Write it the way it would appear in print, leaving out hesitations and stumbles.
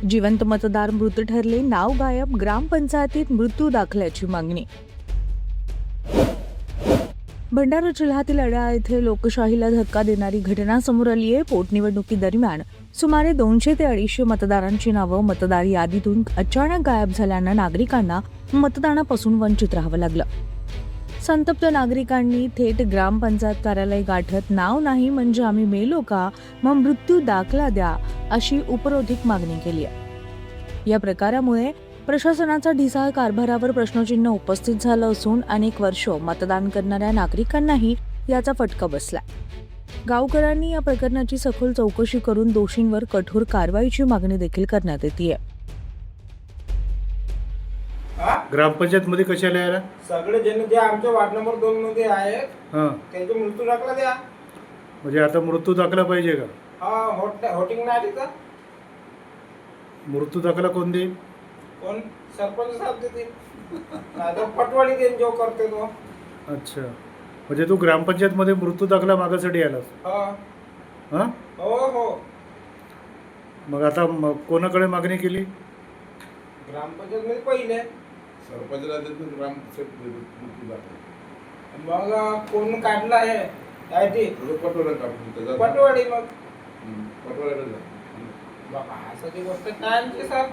जिवंत मतदार मृत ठरले, नाव गायब, ग्रामपंचायतीत मृत्यू दाखल्याची मागणी. भंडारा जिल्ह्यातील अड्याळ येथे लोकशाहीला धक्का देणारी घटना समोर आली आहे. पोटनिवडणुकीदरम्यान सुमारे 200 ते 250 मतदारांची नावं मतदार यादीतून अचानक गायब झाल्यानं नागरिकांना मतदानापासून वंचित राहावं लागलं. संतप्त नागरिकांनी थेट ग्रामपंचायत कार्यालय गाठत नाव नाही म्हणजे आम्ही मेलो का, मग मृत्यू दाखला द्या अशी उपरोधिक मागणी केली आहे. या प्रकारामुळे प्रशासनाचा ढिसाळ कारभारावर प्रश्नचिन्ह उपस्थित झालं असून अनेक वर्ष मतदान करणाऱ्या नागरिकांनाही याचा फटका बसला. गावकऱ्यांनी या प्रकरणाची सखोल चौकशी करून दोषींवर कठोर कारवाईची मागणी देखील करण्यात येते. ग्रामपंचायत मध्ये कशाला यायला सगळे जण जे आमच्या वार्ड नंबर 2 मध्ये आहेत त्यांचे मृत्यू दाखला द्या. म्हणजे आता मृत्यू दाखला पाहिजे का? होटिंग नाही आली का? मृत्यू दाखला कोण देईल? कोण? सरपंच साहेब देतील. आता पटवाडी देईन जो करते तो. अच्छा, म्हणजे तू ग्रामपंचायत मध्ये मृत्यू दाखला मागायसाठी आलास? हा हो हो. मग आता कोणाकडे मागणी केली? ग्रामपंचायत मध्ये पहिले सरपंच ग्रामपंचायत मग कोण काढला आहे पटवाडी मग बाबा असं ती गोष्ट काय आमची सर.